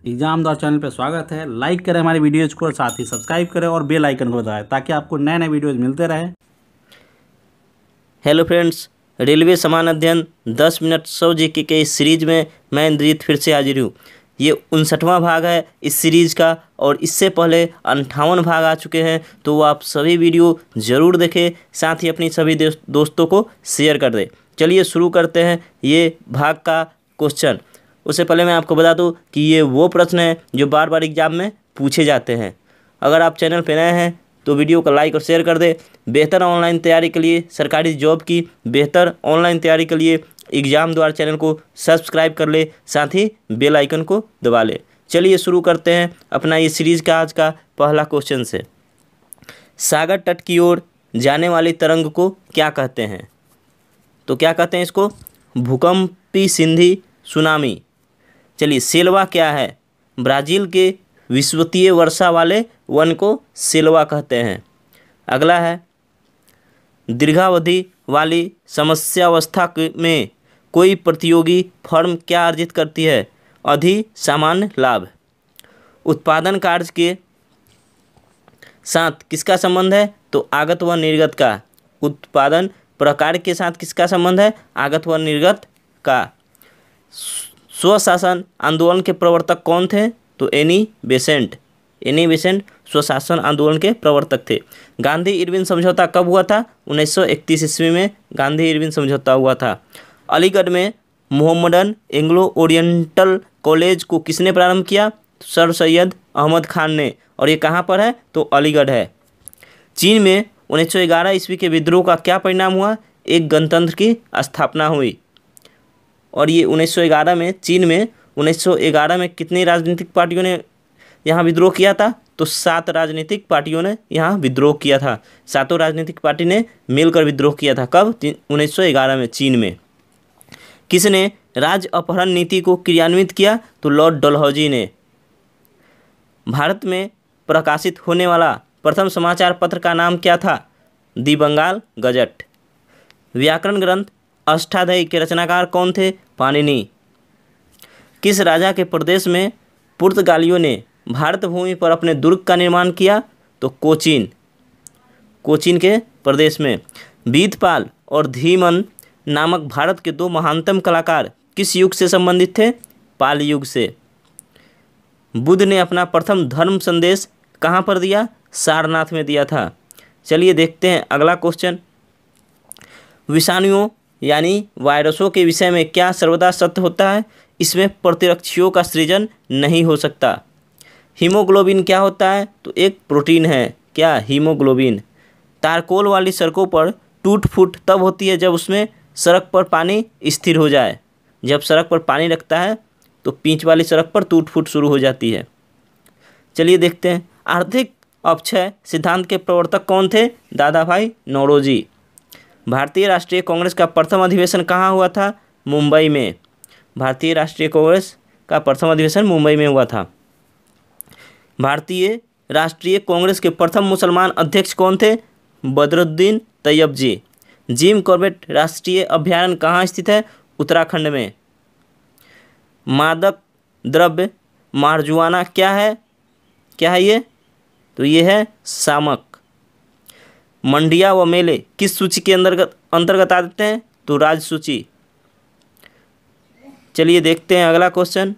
Exam द्वारा channel पर स्वागत है। लाइक करें हमारी वीडियोज को और साथ ही सब्सक्राइब करें और बेल आइकन को दबाएं ताकि आपको नए नए वीडियोज मिलते रहे। हेलो फ्रेंड्स, रेलवे समान अध्ययन 10 मिनट 100 जीके के इस सीरीज में मैं इंद्रजीत फिर से हाजिर हूँ। ये 59वां भाग है इस सीरीज़ का और इससे पहले 58 भाग आ चुके हैं, तो आप सभी वीडियो ज़रूर देखें, साथ ही अपनी सभी दोस्तों को शेयर कर दें। चलिए शुरू करते हैं ये भाग का क्वेश्चन। उससे पहले मैं आपको बता दूं कि ये वो प्रश्न है जो बार बार एग्जाम में पूछे जाते हैं। अगर आप चैनल पर नए हैं तो वीडियो को लाइक और शेयर कर दें। बेहतर ऑनलाइन तैयारी के लिए, सरकारी जॉब की बेहतर ऑनलाइन तैयारी के लिए एग्जाम द्वारा चैनल को सब्सक्राइब कर ले, साथ ही बेल आइकन को दबा ले। चलिए शुरू करते हैं अपना ये सीरीज़ का आज का पहला क्वेश्चन से। सागर तट की ओर जाने वाली तरंग को क्या कहते हैं? तो क्या कहते हैं इसको? भूकंपी सिंधी, सुनामी। चलिए, सेल्वा क्या है? ब्राज़ील के विषुवतीय वर्षा वाले वन को सेल्वा कहते हैं। अगला है, दीर्घावधि वाली समस्यावस्था में कोई प्रतियोगी फर्म क्या अर्जित करती है? सामान्य लाभ। उत्पादन कार्य के साथ किसका संबंध है? तो आगत व निर्गत का। उत्पादन प्रकार के साथ किसका संबंध है? आगत व निर्गत का। स्वशासन आंदोलन के प्रवर्तक कौन थे? तो एनी बेसेंट स्वशासन आंदोलन के प्रवर्तक थे। गांधी इरविन समझौता कब हुआ था? 1931 ईस्वी में गांधी इरविन समझौता हुआ था। अलीगढ़ में मोहम्मदन एंग्लो ओरिएंटल कॉलेज को किसने प्रारंभ किया? सर सैयद अहमद खान ने। और ये कहाँ पर है? तो अलीगढ़ है। चीन में 1911 ईस्वी के विद्रोह का क्या परिणाम हुआ? एक गणतंत्र की स्थापना हुई। और ये 1911 में चीन में 1911 में कितनी राजनीतिक पार्टियों ने यहाँ विद्रोह किया था? तो 7 राजनीतिक पार्टियों ने यहाँ विद्रोह किया था। 7 राजनीतिक पार्टी ने मिलकर विद्रोह किया था। कब? 1911 में चीन में। किसने राज्य अपहरण नीति को क्रियान्वित किया? तो लॉर्ड डलहौजी ने। भारत में प्रकाशित होने वाला प्रथम समाचार पत्र का नाम क्या था? दी बंगाल गजट। व्याकरण ग्रंथ अष्टाध्यायी के रचनाकार कौन थे? पाणिनि। किस राजा के प्रदेश में पुर्तगालियों ने भारत भूमि पर अपने दुर्ग का निर्माण किया? तो कोचीन के प्रदेश में। बीतपाल और धीमन नामक भारत के 2 महानतम कलाकार किस युग से संबंधित थे? पाल युग से। बुद्ध ने अपना प्रथम धर्म संदेश कहाँ पर दिया? सारनाथ में दिया था। चलिए देखते हैं अगला क्वेश्चन। विषाणुओं यानी वायरसों के विषय में क्या सर्वदा सत्य होता है? इसमें प्रतिरक्षियों का सृजन नहीं हो सकता। हीमोग्लोबिन क्या होता है? तो एक प्रोटीन है। क्या? हीमोग्लोबिन। तारकोल वाली सड़कों पर टूट फूट तब होती है जब उसमें सड़क पर पानी स्थिर हो जाए। जब सड़क पर पानी रखता है तो पिच वाली सड़क पर टूट फूट शुरू हो जाती है। चलिए देखते हैं। आर्थिक अपक्षय सिद्धांत के प्रवर्तक कौन थे? दादा भाई नौरोजी। भारतीय राष्ट्रीय कांग्रेस का प्रथम अधिवेशन कहाँ हुआ था? मुंबई में। भारतीय राष्ट्रीय कांग्रेस का प्रथम अधिवेशन मुंबई में हुआ था। भारतीय राष्ट्रीय कांग्रेस के प्रथम मुसलमान अध्यक्ष कौन थे? बदरुद्दीन तैयब जी। जिम कॉर्बेट राष्ट्रीय अभयारण्य कहाँ स्थित है? उत्तराखंड में। मादक द्रव्य मार्जुआना क्या है ये? तो ये है शामक। मंडिया व मेले किस सूची के अंतर्गत आते हैं? तो राज्य सूची। चलिए देखते हैं अगला क्वेश्चन।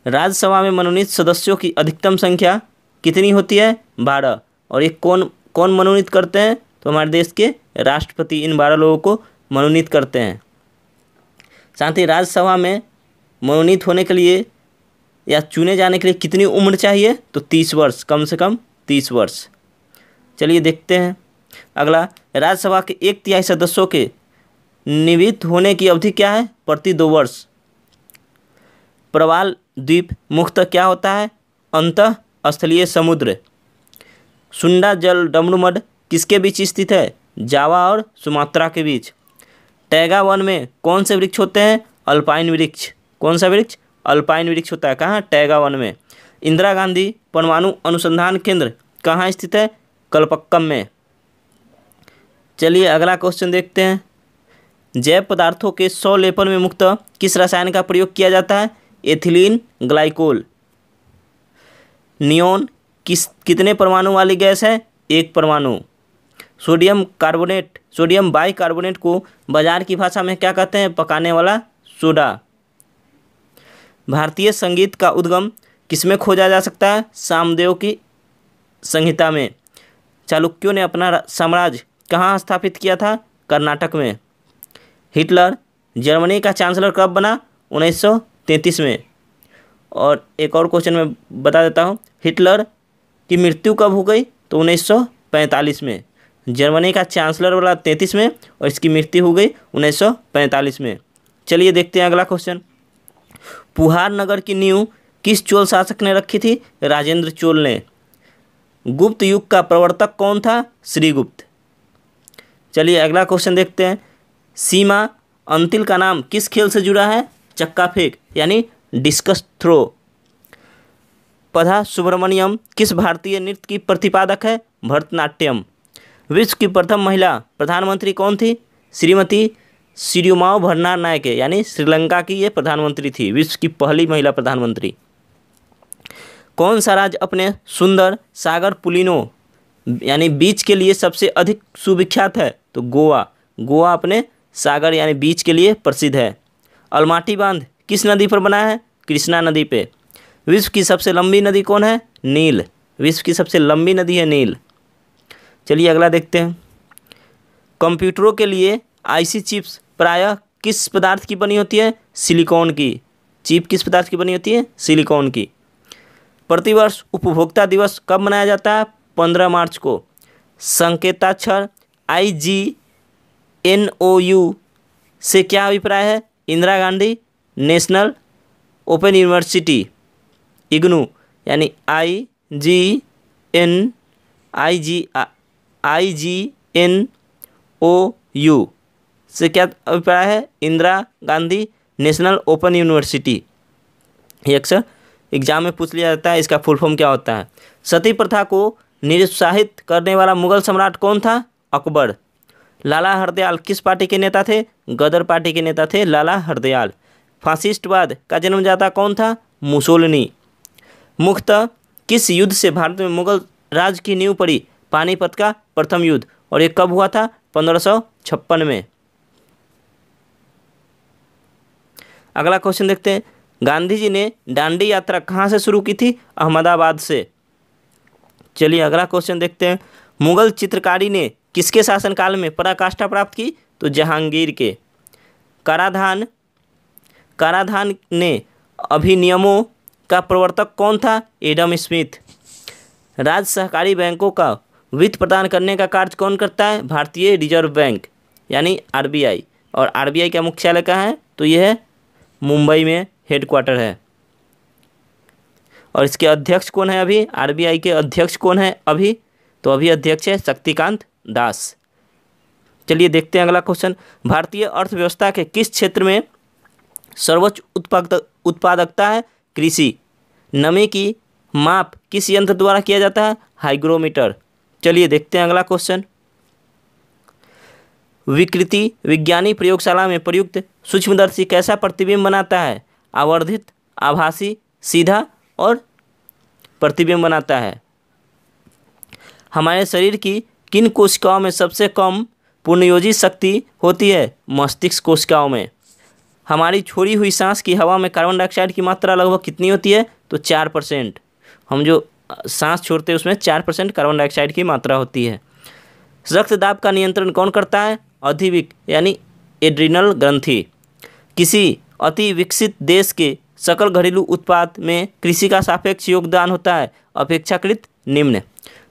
राज्यसभा में मनोनीत सदस्यों की अधिकतम संख्या कितनी होती है? 12। और ये कौन मनोनीत करते हैं? तो हमारे देश के राष्ट्रपति इन 12 लोगों को मनोनीत करते हैं। साथ ही राज्यसभा में मनोनीत होने के लिए या चुने जाने के लिए कितनी उम्र चाहिए? तो 30 वर्ष, कम से कम 30 वर्ष। चलिए देखते हैं अगला। राज्यसभा के 1/3 सदस्यों के निवृत्त होने की अवधि क्या है? प्रति 2 वर्ष। प्रवाल द्वीप मुख्यतः क्या होता है? अंतः स्थलीय समुद्र। सुंडा जल डमरूमठ किसके बीच स्थित है? जावा और सुमात्रा के बीच। टैगा वन में कौन से वृक्ष होते हैं? अल्पाइन वृक्ष। कौन सा वृक्ष? अल्पाइन वृक्ष होता है। कहाँ? टैगा वन में। इंदिरा गांधी परमाणु अनुसंधान केंद्र कहाँ स्थित है? कलपक्कम में। चलिए अगला क्वेश्चन देखते हैं। जैव पदार्थों के 100 लेपन में मुक्त किस रसायन का प्रयोग किया जाता है? Ethylene glycol. नियोन कितने परमाणु वाली गैस है? 1 परमाणु। सोडियम बाइकार्बोनेट को बाजार की भाषा में क्या कहते हैं? पकाने वाला सोडा। भारतीय संगीत का उद्गम किसमें खोजा जा सकता है? सामदेव की संहिता में। चालुक्यों ने अपना साम्राज्य कहाँ स्थापित किया था? कर्नाटक में। हिटलर जर्मनी का चांसलर कब बना? 1933 में। और एक और क्वेश्चन मैं बता देता हूँ, हिटलर की मृत्यु कब हो गई? तो 1945 में। जर्मनी का चांसलर वाला 33 में और इसकी मृत्यु हो गई 1945 में। चलिए देखते हैं अगला क्वेश्चन। पुहार नगर की नींव किस चोल शासक ने रखी थी? राजेंद्र चोल ने। गुप्त युग का प्रवर्तक कौन था? श्रीगुप्त। चलिए अगला क्वेश्चन देखते हैं। सीमा अंतिल का नाम किस खेल से जुड़ा है? चक्का फेंक यानी डिस्कस थ्रो। पधा सुब्रमण्यम किस भारतीय नृत्य की प्रतिपादक है? भरतनाट्यम। विश्व की प्रथम महिला प्रधानमंत्री कौन थी? श्रीमती सिरिमाओ भंडारनायके यानी श्रीलंका की ये प्रधानमंत्री थी, विश्व की पहली महिला प्रधानमंत्री। कौन सा राज्य अपने सुंदर सागर पुलिनो यानी बीच के लिए सबसे अधिक सुविख्यात है? तो गोवा। गोवा अपने सागर यानी बीच के लिए प्रसिद्ध है। अलमाटी बांध किस नदी पर बना है? कृष्णा नदी पे। विश्व की सबसे लंबी नदी कौन है? नील। विश्व की सबसे लंबी नदी है नील। चलिए अगला देखते हैं। कंप्यूटरों के लिए आईसी चिप्स प्रायः किस पदार्थ की बनी होती है? सिलिकॉन की। चिप किस पदार्थ की बनी होती है? सिलिकॉन की। प्रतिवर्ष उपभोक्ता दिवस कब मनाया जाता है? 15 मार्च को। संकेताक्षर IGNOU से क्या अभिप्राय है? Indira Gandhi national open university IGNOU यानी IGNOU से क्या अभिप्राय है? Indira Gandhi national open university. ये अक्सर एग्जाम में पूछ लिया जाता है, इसका फुल फॉर्म क्या होता है? सती प्रथा को निरुत्साहित करने वाला मुगल सम्राट कौन था? अकबर। लाला हरदयाल किस पार्टी के नेता थे? गदर पार्टी के नेता थे लाला हरदयाल। फासिस्टवाद का जन्मदाता कौन था? मुसोलिनी। मुख्यतः किस युद्ध से भारत में मुगल राज की नींव पड़ी? पानीपत का प्रथम युद्ध। और ये कब हुआ था? 1556 में। अगला क्वेश्चन देखते हैं। गांधी जी ने दांडी यात्रा कहाँ से शुरू की थी? अहमदाबाद से। चलिए अगला क्वेश्चन देखते हैं। मुगल चित्रकारी ने किसके शासनकाल में पराकाष्ठा प्राप्त की? तो जहांगीर के। कराधान ने अधिनियमों का प्रवर्तक कौन था? Adam Smith. राज्य सहकारी बैंकों का वित्त प्रदान करने का कार्य कौन करता है? भारतीय रिजर्व बैंक यानी RBI। और RBI का मुख्यालय कहाँ है? तो यह है मुंबई में हेडक्वार्टर है। और इसके अध्यक्ष कौन है अभी? RBI के अध्यक्ष कौन है अभी? तो अभी अध्यक्ष है शक्तिकांत दास। चलिए देखते हैं अगला क्वेश्चन। भारतीय अर्थव्यवस्था के किस क्षेत्र में सर्वोच्च उत्पादकता है? कृषि। नमी की माप किस यंत्र द्वारा किया जाता है? हाइग्रोमीटर। चलिए देखते हैं अगला क्वेश्चन। विकृति विज्ञानी प्रयोगशाला में प्रयुक्त सूक्ष्मदर्शी कैसा प्रतिबिंब बनाता है? आवर्धित, आभासी, सीधा और प्रतिबिंब बनाता है। हमारे शरीर की किन कोशिकाओं में सबसे कम पुनर्योजी शक्ति होती है? मस्तिष्क कोशिकाओं में। हमारी छोड़ी हुई सांस की हवा में कार्बन डाइऑक्साइड की मात्रा लगभग कितनी होती है? तो 4%। हम जो सांस छोड़ते हैं उसमें 4% कार्बन डाइऑक्साइड की मात्रा होती है। रक्तदाब का नियंत्रण कौन करता है? अधिविक यानी एड्रिनल ग्रंथि। किसी अति विकसित देश के सकल घरेलू उत्पाद में कृषि का सापेक्ष योगदान होता है? अपेक्षाकृत निम्न।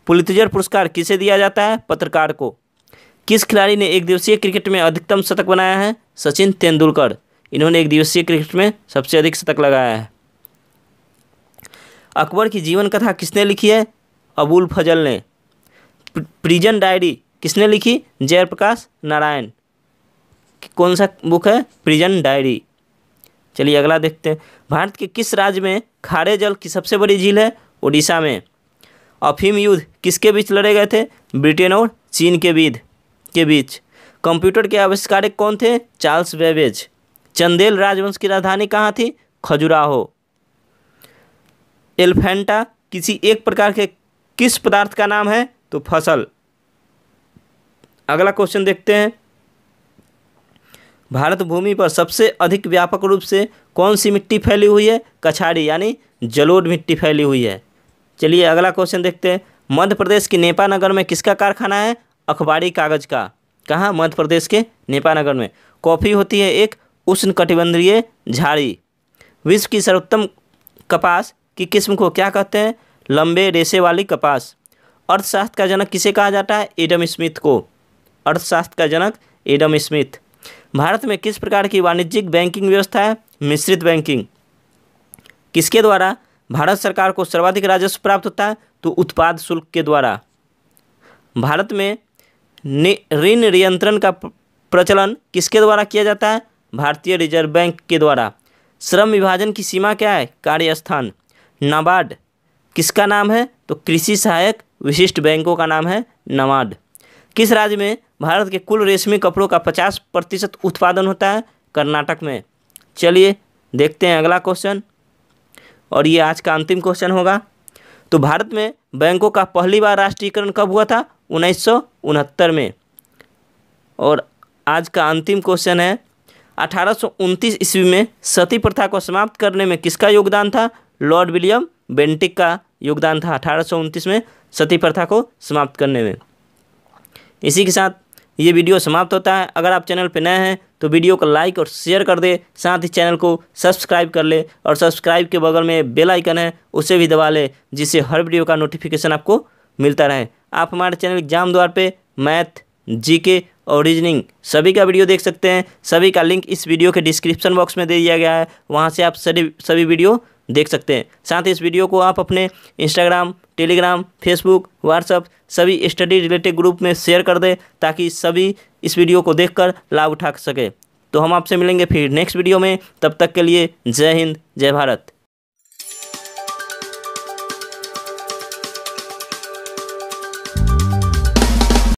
पुलित्जर पुरस्कार किसे दिया जाता है? पत्रकार को। किस खिलाड़ी ने एक दिवसीय क्रिकेट में अधिकतम शतक बनाया है? सचिन तेंदुलकर। इन्होंने एक दिवसीय क्रिकेट में सबसे अधिक शतक लगाया है। अकबर की जीवन कथा किसने लिखी है? अबुल फजल ने। प्रिजन डायरी किसने लिखी? जयप्रकाश नारायण। कौन सा बुक है? Prison diary. चलिए अगला देखते हैं। भारत के किस राज्य में खारे जल की सबसे बड़ी झील है? उड़ीसा में। अफीम युद्ध किसके बीच लड़े गए थे? ब्रिटेन और चीन के बीच। कंप्यूटर के आविष्कारक कौन थे? Charles Babbage. चंदेल राजवंश की राजधानी कहाँ थी? खजुराहो। एलिफेंटा किसी एक प्रकार के किस पदार्थ का नाम है? तो फसल। अगला क्वेश्चन देखते हैं। भारत भूमि पर सबसे अधिक व्यापक रूप से कौन सी मिट्टी फैली हुई है? कछाड़ी यानी जलोढ़ मिट्टी फैली हुई है। चलिए अगला क्वेश्चन देखते हैं। मध्य प्रदेश के नेपानगर में किसका कारखाना है? अखबारी कागज का। कहाँ? मध्य प्रदेश के नेपानगर में। कॉफ़ी होती है एक उष्णकटिबंधीय झाड़ी। विश्व की सर्वोत्तम कपास की किस्म को क्या कहते हैं? लंबे रेशे वाली कपास। अर्थशास्त्र का जनक किसे कहा जाता है? एडम स्मिथ को। अर्थशास्त्र का जनक एडम स्मिथ। भारत में किस प्रकार की वाणिज्यिक बैंकिंग व्यवस्था है? मिश्रित बैंकिंग। किसके द्वारा भारत सरकार को सर्वाधिक राजस्व प्राप्त होता है? तो उत्पाद शुल्क के द्वारा। भारत में ऋण नियंत्रण का प्रचलन किसके द्वारा किया जाता है? भारतीय रिजर्व बैंक के द्वारा। श्रम विभाजन की सीमा क्या है? कार्यस्थान। नाबार्ड किसका नाम है? तो कृषि सहायक विशिष्ट बैंकों का नाम है नाबार्ड। किस राज्य में भारत के कुल रेशमी कपड़ों का 50% उत्पादन होता है? कर्नाटक में। चलिए देखते हैं अगला क्वेश्चन, और ये आज का अंतिम क्वेश्चन होगा। तो भारत में बैंकों का पहली बार राष्ट्रीयकरण कब हुआ था? 1969 में। और आज का अंतिम क्वेश्चन है, 1829 ईस्वी में सती प्रथा को समाप्त करने में किसका योगदान था? लॉर्ड विलियम बेंटिक का योगदान था 1829 में सती प्रथा को समाप्त करने में। इसी के साथ ये वीडियो समाप्त होता है। अगर आप चैनल पर नए हैं तो वीडियो को लाइक और शेयर कर दे, साथ ही चैनल को सब्सक्राइब कर ले, और सब्सक्राइब के बगल में बेल आइकन है उसे भी दबा ले, जिससे हर वीडियो का नोटिफिकेशन आपको मिलता रहे। आप हमारे चैनल एग्जाम द्वार पे मैथ, जीके और रीजनिंग सभी का वीडियो देख सकते हैं। सभी का लिंक इस वीडियो के डिस्क्रिप्शन बॉक्स में दे दिया गया है, वहाँ से आप सभी वीडियो देख सकते हैं। साथ ही इस वीडियो को आप अपने इंस्टाग्राम, टेलीग्राम, फेसबुक, व्हाट्सएप सभी स्टडी रिलेटेड ग्रुप में शेयर कर दें, ताकि सभी इस वीडियो को देखकर लाभ उठा सके। तो हम आपसे मिलेंगे फिर नेक्स्ट वीडियो में। तब तक के लिए जय हिंद, जय भारत।